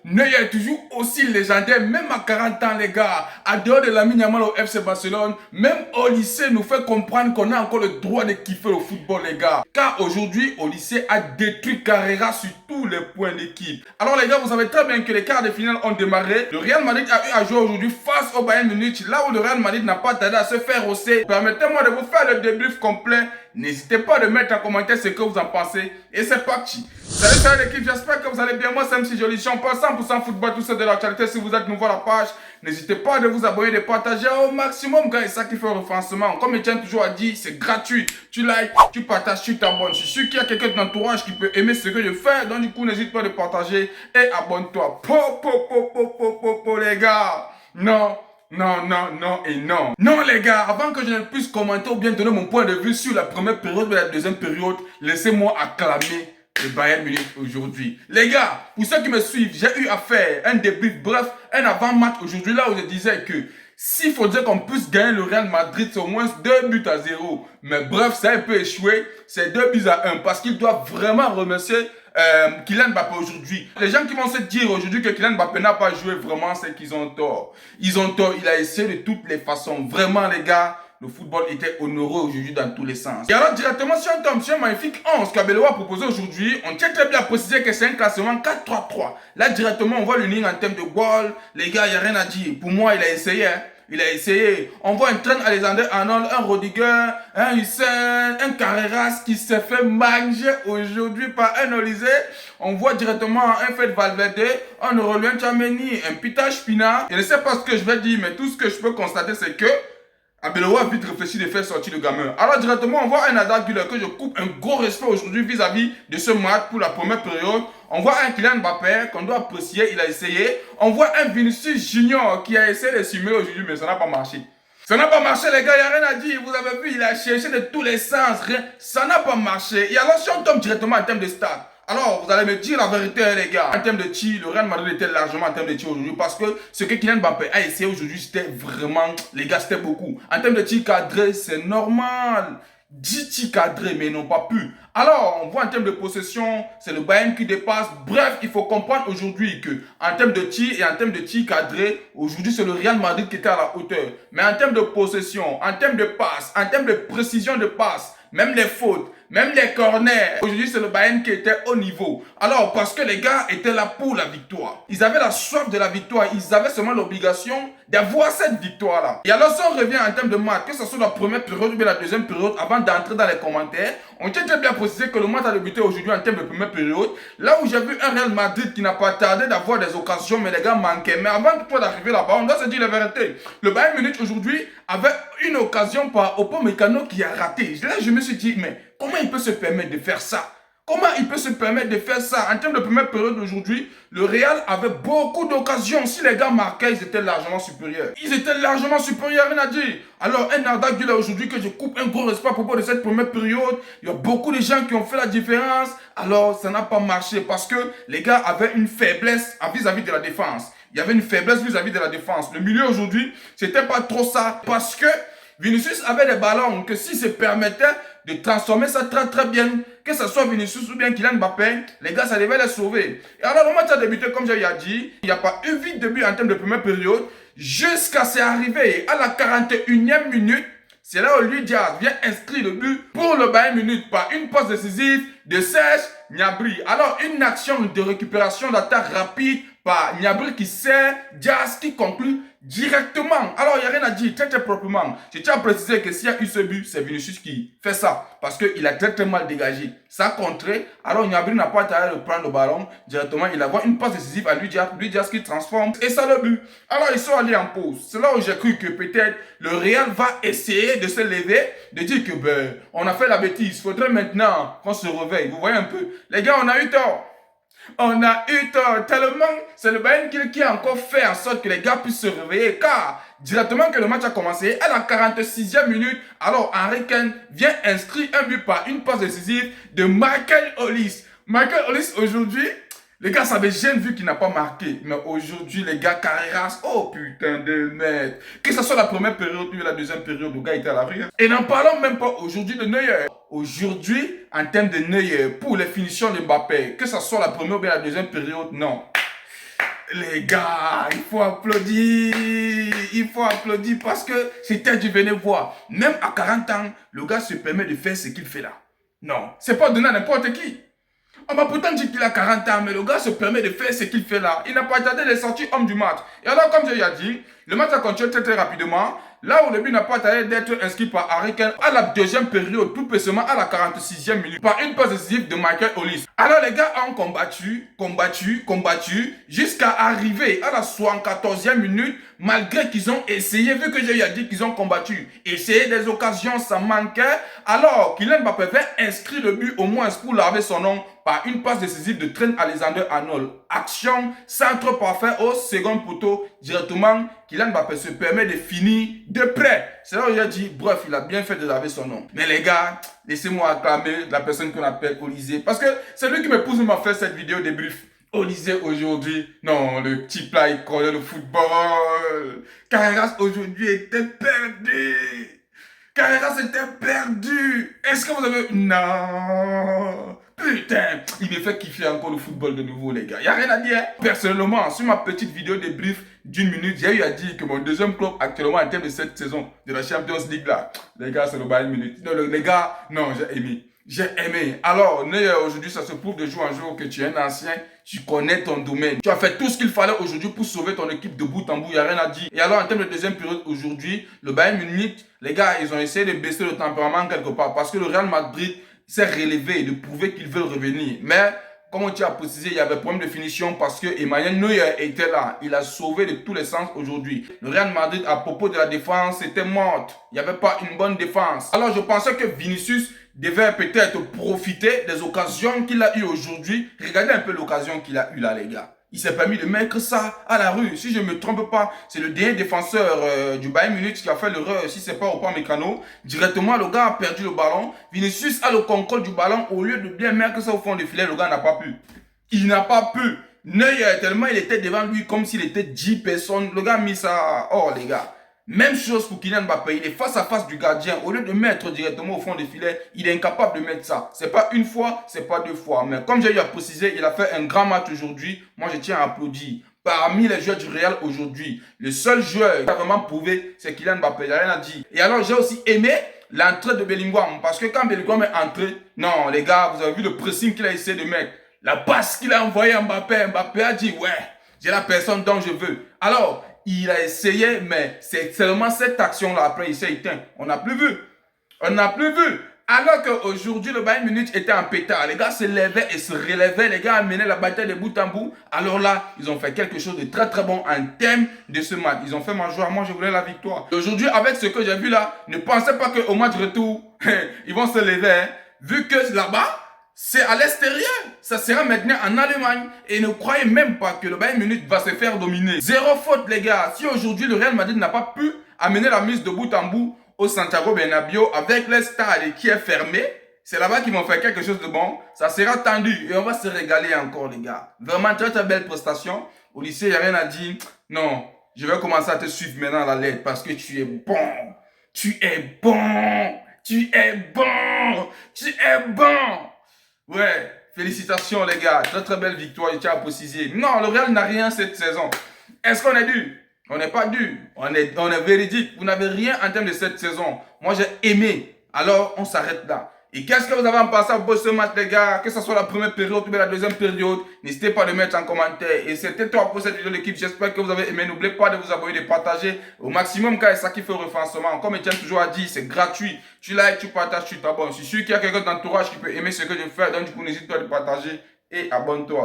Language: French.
Neuer est toujours aussi légendaire, même à 40 ans, les gars. À dehors de Lamine Yamal au FC Barcelone, même au lycée, nous fait comprendre qu'on a encore le droit de kiffer le football, les gars. Car aujourd'hui, au lycée, a détruit Carrera sur tous les points d'équipe. Alors, les gars, vous savez très bien que les quarts de finale ont démarré. Le Real Madrid a eu à jouer aujourd'hui face au Bayern Munich, là où le Real Madrid n'a pas tardé à se faire hausser. Permettez-moi de vous faire le débrief complet. N'hésitez pas à mettre en commentaire ce que vous en pensez. Et c'est parti. Salut l'équipe, j'espère que vous allez bien. Moi c'est MC Jolichon, on parle 100% football, tout ça de l'actualité. Si vous êtes nouveau à la page, n'hésitez pas à vous abonner, de partager au maximum, gars. Et ça qui fait le référencement. Comme Etienne toujours a dit, c'est gratuit. Tu likes, tu partages, tu t'abonnes. Je suis sûr qu'il y a quelqu'un de ton entourage qui peut aimer ce que je fais. Donc du coup, n'hésite pas à partager et abonne-toi. Les gars. Non. Non et non. Non les gars, avant que je ne puisse commenter ou bien donner mon point de vue sur la première période et la deuxième période, laissez-moi acclamer le Bayern Munich aujourd'hui. Les gars, pour ceux qui me suivent, j'ai eu à faire un débrief, bref, un avant-match aujourd'hui là où je disais que s'il faudrait qu'on puisse gagner le Real Madrid, c'est au moins 2-0. Mais bref, ça a un peu échoué, c'est 2-1 parce qu'il doit vraiment remercier Kylian Mbappé aujourd'hui. Les gens qui vont se dire aujourd'hui que Kylian Mbappé n'a pas joué vraiment, c'est qu'ils ont tort. Ils ont tort, il a essayé de toutes les façons. Vraiment les gars, le football était honoré aujourd'hui dans tous les sens. Et alors directement si on tombe sur un magnifique 11 qu'Abeloa a proposé aujourd'hui, on tient très bien à préciser que c'est un classement 4-3-3. Là directement on voit le ligne en termes de goal. Les gars, il n'y a rien à dire. Pour moi, il a essayé. Il a essayé. On voit un Trent Alexander-Arnold, un Rudiger, un Hussein, un Carreras qui s'est fait manger aujourd'hui par un Olysée. On voit directement un Fed Valverde, un Aurélien Tchouaméni, un Pita Spina. Je ne sais pas ce que je vais dire, mais tout ce que je peux constater, c'est que Abeloa a vite réfléchi de faire sortir le gamin. Alors directement, on voit un Arda Güler que je coupe un gros respect aujourd'hui vis-à-vis de ce match pour la première période. On voit un Kylian Mbappé qu'on doit apprécier, il a essayé. On voit un Vinicius Junior qui a essayé de simuler aujourd'hui, mais ça n'a pas marché. Ça n'a pas marché les gars, il n'y a rien à dire. Vous avez vu, il a cherché de tous les sens, rien. Ça n'a pas marché. Et alors si on tombe directement en termes de stats, alors, vous allez me dire la vérité, les gars. En termes de tir, le Real Madrid était largement en termes de tir aujourd'hui parce que ce que Kylian Mbappé a essayé aujourd'hui, c'était vraiment, les gars, c'était beaucoup. En termes de tir cadré, c'est normal. 10 tirs cadrés, mais non pas plus. Alors, on voit en termes de possession, c'est le Bayern qui dépasse. Bref, il faut comprendre aujourd'hui que en termes de tir et en termes de tir cadré, aujourd'hui, c'est le Real Madrid qui était à la hauteur. Mais en termes de possession, en termes de passe, en termes de précision de passe, même les fautes, même les corners. Aujourd'hui, c'est le Bayern qui était au niveau. Alors, parce que les gars étaient là pour la victoire. Ils avaient la soif de la victoire. Ils avaient seulement l'obligation d'avoir cette victoire-là. Et alors, si on revient en termes de match, que ce soit la première période ou la deuxième période, avant d'entrer dans les commentaires, on tient très bien à préciser que le match a débuté aujourd'hui en termes de première période. Là où j'ai vu un Real Madrid qui n'a pas tardé d'avoir des occasions, mais les gars manquaient. Mais avant de toi d'arriver là-bas, on doit se dire la vérité. Le Bayern Munich aujourd'hui avait une occasion par Upamecano qui a raté. Là, je me suis dit, mais comment il peut se permettre de faire ça? Comment il peut se permettre de faire ça? En termes de première période d'aujourd'hui, le Real avait beaucoup d'occasions. Si les gars marquaient, ils étaient largement supérieurs. Ils étaient largement supérieurs, rien à dire. Alors, un Arda Güler aujourd'hui que je coupe un gros respect à propos de cette première période. Il y a beaucoup de gens qui ont fait la différence. Alors, ça n'a pas marché parce que les gars avaient une faiblesse vis-à-vis de la défense. Il y avait une faiblesse vis-à-vis de la défense. Le milieu aujourd'hui, c'était pas trop ça parce que Vinicius avait des ballons que s'il se permettait de transformer ça très bien, que ce soit Vinicius ou bien Kylian Mbappé, les gars, ça devait les sauver. Et alors, le match a débuté, comme j'ai dit, il n'y a pas eu vite début en termes de première période, jusqu'à c'est arrivé à la 41e minute, c'est là où Luis Diaz vient inscrire le but pour le Bayern Munich par une passe décisive de Serge Gnabry. Alors, une action de récupération d'attaque rapide par Gnabry qui sert, Diaz qui conclut directement. Alors, il n'y a rien à dire, très proprement. Je tiens à préciser que s'il y a eu ce but, c'est Vinicius qui fait ça. Parce qu'il a très mal dégagé. Ça a contré. Alors, Gnabry n'a pas intérêt de prendre le ballon directement. Il envoie une passe décisive à Luis Diaz qui transforme. Et ça le but. Alors, ils sont allés en pause. C'est là où j'ai cru que peut-être le Real va essayer de se lever, de dire que ben, on a fait la bêtise. Il faudrait maintenant qu'on se réveille. Vous voyez un peu. Les gars, on a eu tort. On a eu tort tellement, c'est le Bayern qui a encore fait en sorte que les gars puissent se réveiller car directement que le match a commencé, à la 46e minute, alors Henry Kane vient inscrire un but par une passe décisive de Michael Olise. Michael Olise aujourd'hui, Les gars, ça me gêne vu qu'il n'a pas marqué. Mais aujourd'hui, les gars, Carreras, oh putain de merde. Que ce soit la première période ou la deuxième période, le gars était à la rue. Et n'en parlons même pas aujourd'hui de Neuer. Aujourd'hui, en termes de Neuer, pour les finitions de Mbappé, que ce soit la première ou la deuxième période, non. Les gars, il faut applaudir. Il faut applaudir parce que c'était du venez voir. Même à 40 ans, le gars se permet de faire ce qu'il fait là. Non, c'est pas donné à n'importe qui. On m'a pourtant dit qu'il a 40 ans, mais le gars se permet de faire ce qu'il fait là. Il n'a pas tardé de sortir homme du match. Et alors, comme je l'ai dit, le match a continué très rapidement. Là où le but n'a pas tardé d'être inscrit par Harry Kane à la deuxième période, tout précisément à la 46e minute, par une passe décisive de Michael Olise. Alors les gars ont combattu, jusqu'à arriver à la 74e minute, malgré qu'ils ont essayé, vu que j'ai dit qu'ils ont combattu, essayé des occasions, ça manquait. Alors Kylian Mbappé avait inscrit le but au moins pour laver son nom par une passe décisive de Trent Alexander-Arnold. Action, centre parfait au second poteau, directement. Kylian Mbappé se permet de finir de près. C'est là où j'ai dit, bref, il a bien fait de laver son nom. Mais les gars, laissez-moi acclamer la personne qu'on appelle Olysée. Parce que c'est lui qui me pousse à faire cette vidéo débrief. Olysée aujourd'hui, non, le type là, il connaît le football. Carreras aujourd'hui était perdu. Carreras était perdu. Est-ce que vous avez... Non. Putain, il me fait kiffer encore le football de nouveau, les gars. Il n'y a rien à dire. Personnellement, sur ma petite vidéo débrief d'une minute, j'ai eu à dire que mon deuxième club actuellement en termes de cette saison de la Champions League là, les gars, c'est le Bayern Munich. Non, les gars, non, j'ai aimé. J'ai aimé. Alors, aujourd'hui, ça se prouve de jour en jour que tu es un ancien, tu connais ton domaine. Tu as fait tout ce qu'il fallait aujourd'hui pour sauver ton équipe de bout en bout, il n'y a rien à dire. Et alors, en termes de deuxième période aujourd'hui, le Bayern Munich, les gars, ils ont essayé de baisser le tempérament quelque part parce que le Real Madrid s'est relevé et de prouver qu'ils veulent revenir. Mais, comme tu as précisé, il y avait problème de finition parce que Emmanuel Neuer était là. Il a sauvé de tous les sens aujourd'hui. Le Real Madrid, à propos de la défense, était morte. Il n'y avait pas une bonne défense. Alors, je pensais que Vinicius devait peut-être profiter des occasions qu'il a eues aujourd'hui. Regardez un peu l'occasion qu'il a eue là, les gars. Il s'est permis de mettre ça à la rue. Si je ne me trompe pas, c'est le dernier défenseur du Bayern Munich qui a fait l'erreur. Si ce n'est pas au Mécano, directement, le gars a perdu le ballon. Vinicius a le contrôle du ballon. Au lieu de bien mettre ça au fond du filet, le gars n'a pas pu. Il n'a pas pu. Neuer, tellement il était devant lui comme s'il était 10 personnes. Le gars a mis ça. Oh, les gars. Même chose pour Kylian Mbappé, il est face à face du gardien. Au lieu de mettre directement au fond des filets, il est incapable de mettre ça. C'est pas une fois, c'est pas deux fois. Mais comme j'ai eu à préciser, il a fait un grand match aujourd'hui. Moi, je tiens à applaudir. Parmi les joueurs du Real aujourd'hui, le seul joueur qui a vraiment prouvé, c'est Kylian Mbappé. Il n'y a rien à dire. Et alors, j'ai aussi aimé l'entrée de Bellingham. Parce que quand Bellingham est entré, non, les gars, vous avez vu le pressing qu'il a essayé de mettre. La passe qu'il a envoyée à Mbappé. Mbappé a dit, ouais, j'ai la personne dont je veux. Alors, il a essayé, mais c'est seulement cette action-là. Après, il s'est éteint. On n'a plus vu. On n'a plus vu. Alors qu'aujourd'hui, le Bayern Munich était en pétard. Les gars se levaient et se relevaient. Les gars amenaient la bataille de bout en bout. Alors là, ils ont fait quelque chose de très très bon en termes de ce match. Ils ont fait ma joie. Moi, je voulais la victoire. Aujourd'hui, avec ce que j'ai vu là, ne pensez pas qu'au match retour, ils vont se lever. Hein. Vu que là-bas, c'est à l'extérieur. Ça sera maintenant en Allemagne. Et ne croyez même pas que le Bayern Munich va se faire dominer. Zéro faute, les gars. Si aujourd'hui, le Real Madrid n'a pas pu amener la mise de bout en bout au Santiago Bernabéu avec le stade qui est fermé, c'est là-bas qu'ils vont faire quelque chose de bon. Ça sera tendu et on va se régaler encore, les gars. Vraiment, très très belle prestation. Au lycée, il n'y a rien à dire. Non, je vais commencer à te suivre maintenant à la lettre parce que tu es bon. Tu es bon. Tu es bon. Tu es bon. Ouais, félicitations les gars, très très belle victoire, je tiens à préciser. Non, le Real n'a rien cette saison. Est-ce qu'on est dû? On n'est pas dû, on est véridique. Vous n'avez rien en termes de cette saison. Moi j'ai aimé, alors on s'arrête là. Et qu'est-ce que vous avez en pensé à ce match les gars? Que ce soit la première période ou la deuxième période, n'hésitez pas à le mettre en commentaire. Et c'était tout pour cette vidéo de l'équipe, j'espère que vous avez aimé. N'oubliez pas de vous abonner, de partager au maximum car c'est ça qui fait le référencement. Comme Etienne toujours a dit, c'est gratuit. Tu likes, tu partages, tu t'abonnes. Je suis sûr qu'il y a quelqu'un d'entourage qui peut aimer ce que je fais, donc du coup n'hésite pas à le partager et abonne-toi.